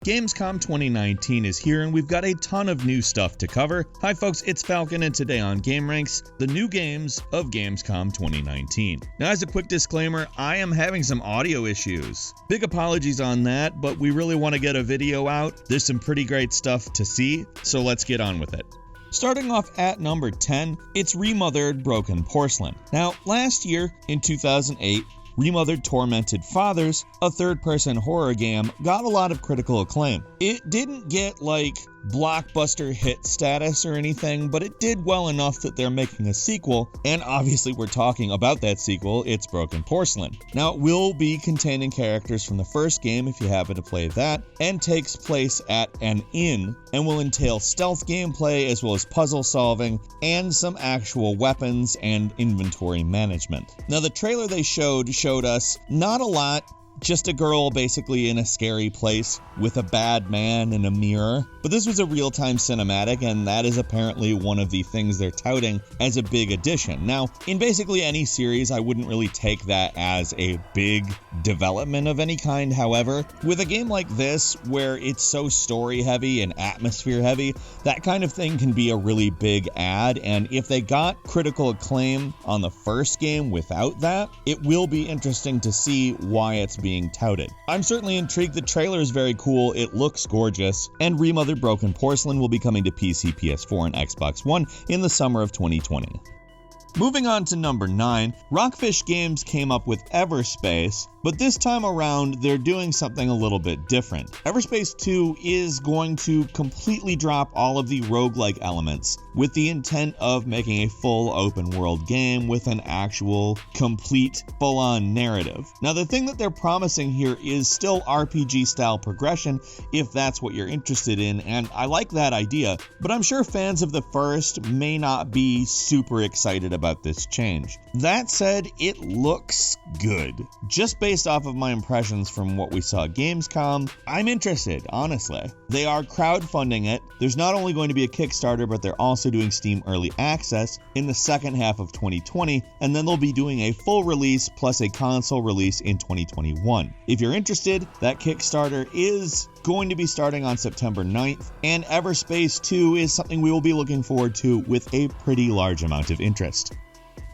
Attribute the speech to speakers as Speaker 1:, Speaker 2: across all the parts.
Speaker 1: Gamescom 2019 is here, and we've got a ton of new stuff to cover. Hi folks, it's Falcon, and today on gameranx, the new games of Gamescom 2019. Now, as a quick disclaimer, I am having some audio issues. Big apologies on that, but we really want to get a video out. There's some pretty great stuff to see, so let's get on with it. Starting off at number 10, it's Remothered Broken Porcelain. Now, last year, in 2008, Remothered Tormented Fathers, a third-person horror game, got a lot of critical acclaim. It didn't get, blockbuster hit status or anything, but it did well enough that they're making a sequel, and obviously we're talking about that sequel. It's Broken Porcelain. Now, it will be containing characters from the first game if you happen to play that, and takes place at an inn, and will entail stealth gameplay as well as puzzle solving, and some actual weapons and inventory management. Now, the trailer they showed us not a lot, just a girl basically in a scary place with a bad man in a mirror. But this was a real-time cinematic, and that is apparently one of the things they're touting as a big addition. Now, in basically any series, I wouldn't really take that as a big development of any kind. However, with a game like this, where it's so story-heavy and atmosphere-heavy, that kind of thing can be a really big add, and if they got critical acclaim on the first game without that, it will be interesting to see why it's being touted. I'm certainly intrigued. The trailer is very cool, it looks gorgeous, and Remothered Broken Porcelain will be coming to PC, PS4, and Xbox One in the summer of 2020. Moving on to number 9, Rockfish Games came up with Everspace, but this time around they're doing something a little bit different. Everspace 2 is going to completely drop all of the roguelike elements with the intent of making a full open world game with an actual complete full-on narrative. Now, the thing that they're promising here is still RPG style progression if that's what you're interested in, and I like that idea, but I'm sure fans of the first may not be super excited about this change. That said, it looks good. Just based off of my impressions from what we saw at Gamescom, I'm interested, honestly. They are crowdfunding it. There's not only going to be a Kickstarter, but they're also doing Steam Early Access in the second half of 2020, and then they'll be doing a full release plus a console release in 2021. If you're interested, that Kickstarter is going to be starting on September 9th, and Everspace 2 is something we will be looking forward to with a pretty large amount of interest.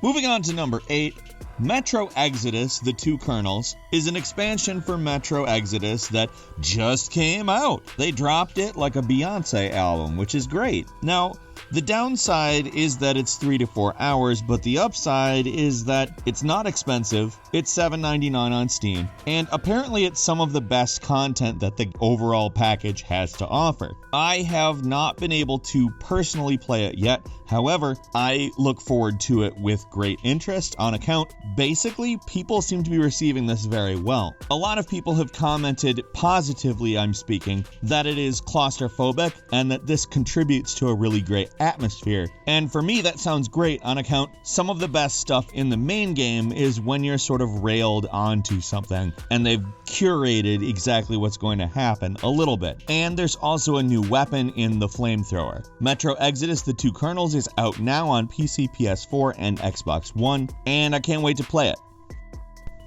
Speaker 1: Moving on to number 8, Metro Exodus: The Two Kernels is an expansion for Metro Exodus that just came out. They dropped it like a Beyonce album, which is great. Now, the downside is that it's 3 to 4 hours, but the upside is that it's not expensive, it's $7.99 on Steam, and apparently it's some of the best content that the overall package has to offer. I have not been able to personally play it yet, however, I look forward to it with great interest on account. Basically, people seem to be receiving this very well. A lot of people have commented positively, I'm speaking, that it is claustrophobic and that this contributes to a really great atmosphere. And for me, that sounds great on account some of the best stuff in the main game is when you're sort of railed onto something and they've curated exactly what's going to happen a little bit. And there's also a new weapon in the flamethrower. Metro Exodus: The Two Kernels is out now on PC, PS4, and Xbox One, and I can't wait to play it.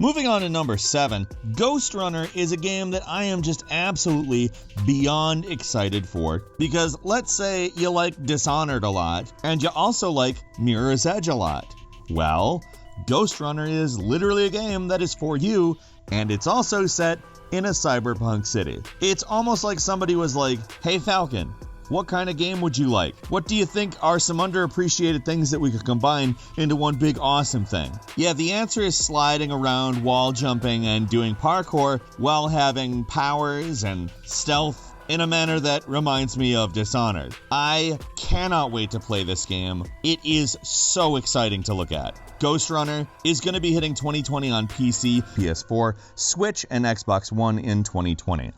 Speaker 1: Moving on to number 7, Ghostrunner is a game that I am just absolutely beyond excited for, because let's say you like Dishonored a lot, and you also like Mirror's Edge a lot. Well, Ghostrunner is literally a game that is for you, and it's also set in a cyberpunk city. It's almost like somebody was like, hey Falcon, what kind of game would you like? What do you think are some underappreciated things that we could combine into one big awesome thing? Yeah, the answer is sliding around, wall jumping, and doing parkour while having powers and stealth in a manner that reminds me of Dishonored. I cannot wait to play this game. It is so exciting to look at. Ghostrunner is going to be hitting 2020 on PC, PS4, Switch, and Xbox One in 2020.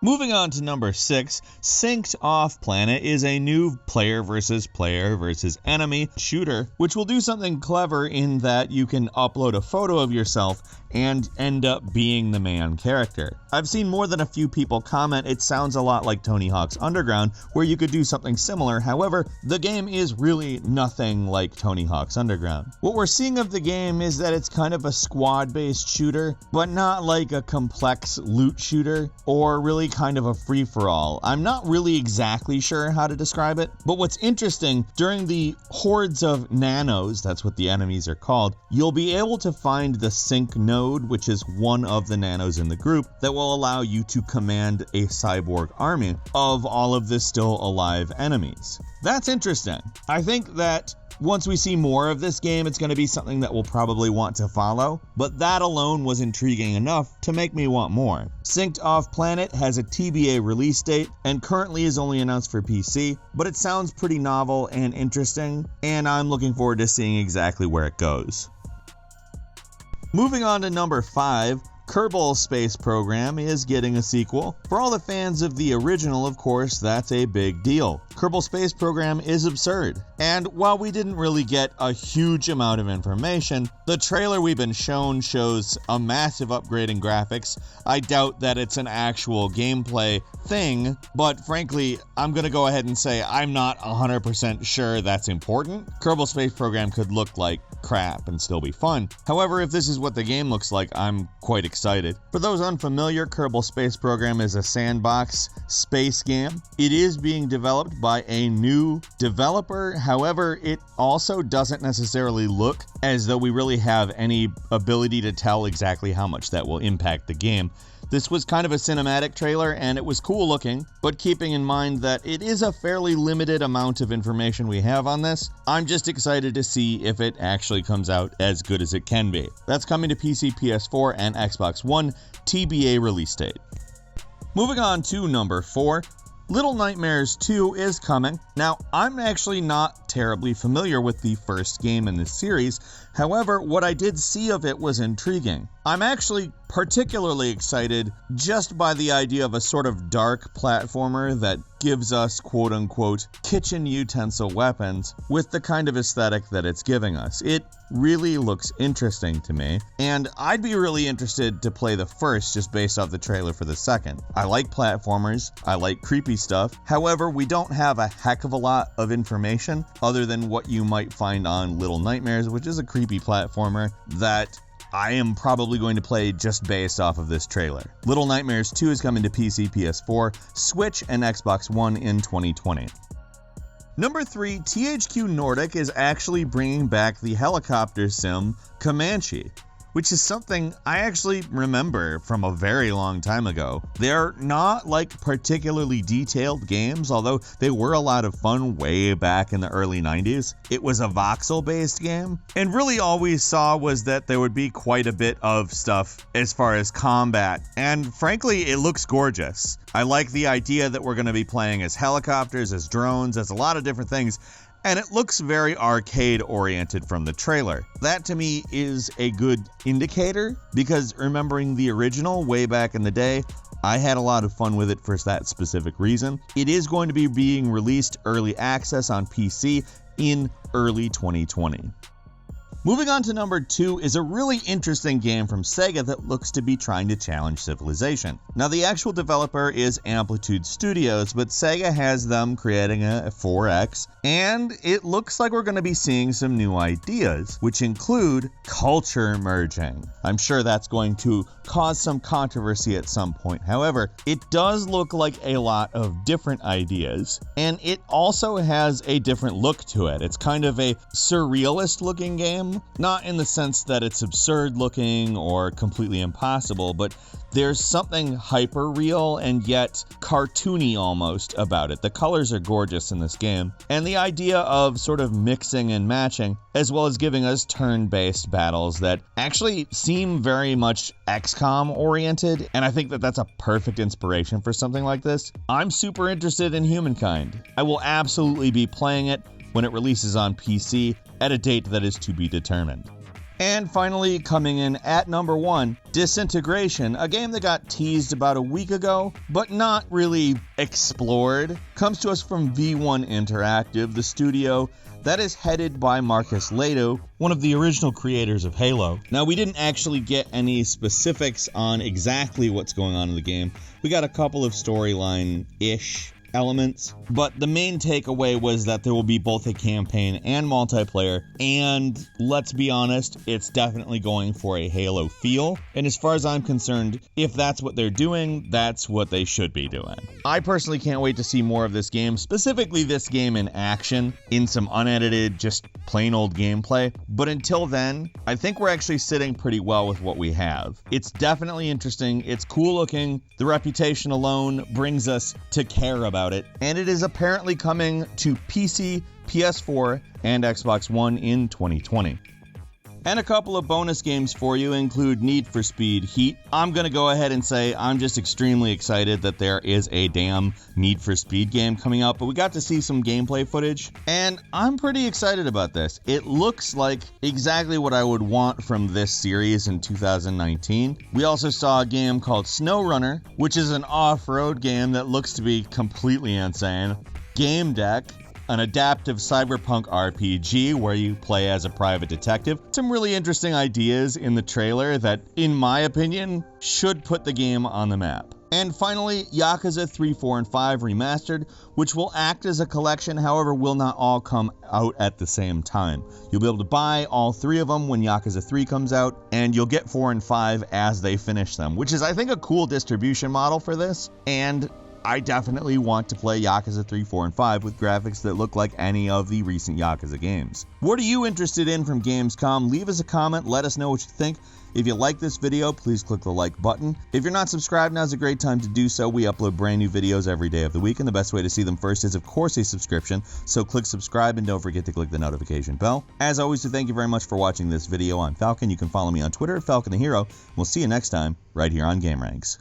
Speaker 1: Moving on to number 6, Synced Off Planet is a new player versus enemy shooter, which will do something clever in that you can upload a photo of yourself and end up being the main character. I've seen more than a few people comment it sounds a lot like Tony Hawk's Underground, where you could do something similar. However, the game is really nothing like Tony Hawk's Underground. What we're seeing of the game is that it's kind of a squad-based shooter, but not like a complex loot shooter or really kind of a free-for-all. I'm not really exactly sure how to describe it, but what's interesting, during the hordes of nanos, that's what the enemies are called, you'll be able to find the sync node, which is one of the nanos in the group, that will allow you to command a cyborg army of all of the still alive enemies. That's interesting. I think that once we see more of this game, it's going to be something that we'll probably want to follow, but that alone was intriguing enough to make me want more. Synced Off Planet has a TBA release date and currently is only announced for PC, but it sounds pretty novel and interesting, and I'm looking forward to seeing exactly where it goes. Moving on to number 5, Kerbal Space Program is getting a sequel. For all the fans of the original, of course, that's a big deal. Kerbal Space Program is absurd, and while we didn't really get a huge amount of information, the trailer we've been shown shows a massive upgrade in graphics. I doubt that it's an actual gameplay thing, but frankly, I'm going to go ahead and say I'm not 100% sure that's important. Kerbal Space Program could look like crap and still be fun. However, if this is what the game looks like, I'm quite excited. For those unfamiliar, Kerbal Space Program is a sandbox space game. It is being developed by a new developer. However, it also doesn't necessarily look as though we really have any ability to tell exactly how much that will impact the game. This was kind of a cinematic trailer and it was cool looking, but keeping in mind that it is a fairly limited amount of information we have on this, I'm just excited to see if it actually comes out as good as it can be. That's coming to PC, PS4, and Xbox One, TBA release date. Moving on to number 4, Little Nightmares 2 is coming. Now, I'm actually not terribly familiar with the first game in this series. However, what I did see of it was intriguing. I'm actually particularly excited just by the idea of a sort of dark platformer that gives us quote-unquote kitchen utensil weapons with the kind of aesthetic that it's giving us. It really looks interesting to me, and I'd be really interested to play the first just based off the trailer for the second. I like platformers, I like creepy stuff. However, we don't have a heck of a lot of information other than what you might find on Little Nightmares, which is a creepy platformer that I am probably going to play just based off of this trailer. Little Nightmares 2 is coming to PC, PS4, Switch, and Xbox One in 2020. Number 3, THQ Nordic is actually bringing back the helicopter sim Comanche, which is something I actually remember from a very long time ago. They're not like particularly detailed games, although they were a lot of fun way back in the early 90s. It was a voxel-based game, and really all we saw was that there would be quite a bit of stuff as far as combat, and frankly, it looks gorgeous. I like the idea that we're going to be playing as helicopters, as drones, as a lot of different things, and it looks very arcade-oriented from the trailer. That to me is a good indicator, because remembering the original way back in the day, I had a lot of fun with it for that specific reason. It is going to be being released early access on PC in early 2020. Moving on to number 2 is a really interesting game from Sega that looks to be trying to challenge Civilization. Now, the actual developer is Amplitude Studios, but Sega has them creating a 4X, and it looks like we're going to be seeing some new ideas, which include culture merging. I'm sure that's going to cause some controversy at some point. However, it does look like a lot of different ideas, and it also has a different look to it. It's kind of a surrealist looking game. Not in the sense that it's absurd looking or completely impossible, but there's something hyper real and yet cartoony almost about it. The colors are gorgeous in this game, and the idea of sort of mixing and matching, as well as giving us turn-based battles that actually seem very much XCOM oriented, and I think that that's a perfect inspiration for something like this. I'm super interested in Humankind. I will absolutely be playing it when it releases on PC at a date that is to be determined. And finally, coming in at number 1, Disintegration, a game that got teased about a week ago, but not really explored, comes to us from V1 Interactive, the studio that is headed by Marcus Leto, one of the original creators of Halo. Now, we didn't actually get any specifics on exactly what's going on in the game. We got a couple of storyline-ish elements, but the main takeaway was that there will be both a campaign and multiplayer, and let's be honest, it's definitely going for a Halo feel, and as far as I'm concerned, if that's what they're doing, that's what they should be doing. I personally can't wait to see more of this game, specifically this game in action, in some unedited, just plain old gameplay, but until then, I think we're actually sitting pretty well with what we have. It's definitely interesting, it's cool looking, the reputation alone brings us to care about it, and it is apparently coming to PC, PS4, and Xbox One in 2020. And a couple of bonus games for you include Need for Speed Heat. I'm going to go ahead and say I'm just extremely excited that there is a damn Need for Speed game coming out, but we got to see some gameplay footage, and I'm pretty excited about this. It looks like exactly what I would want from this series in 2019. We also saw a game called SnowRunner, which is an off-road game that looks to be completely insane. Game Deck, an adaptive cyberpunk RPG where you play as a private detective. Some really interesting ideas in the trailer that, in my opinion, should put the game on the map. And finally, Yakuza 3, 4, and 5 Remastered, which will act as a collection, however will not all come out at the same time. You'll be able to buy all 3 of them when Yakuza 3 comes out, and you'll get 4 and 5 as they finish them, which is, I think, a cool distribution model for this, and I definitely want to play Yakuza 3, 4, and 5 with graphics that look like any of the recent Yakuza games. What are you interested in from Gamescom? Leave us a comment, let us know what you think. If you like this video, please click the like button. If you're not subscribed, now's a great time to do so. We upload brand new videos every day of the week, and the best way to see them first is, of course, a subscription. So click subscribe, and don't forget to click the notification bell. As always, thank you very much for watching this video. I'm Falcon. You can follow me on Twitter at Falcon the Hero. We'll see you next time, right here on GameRanx.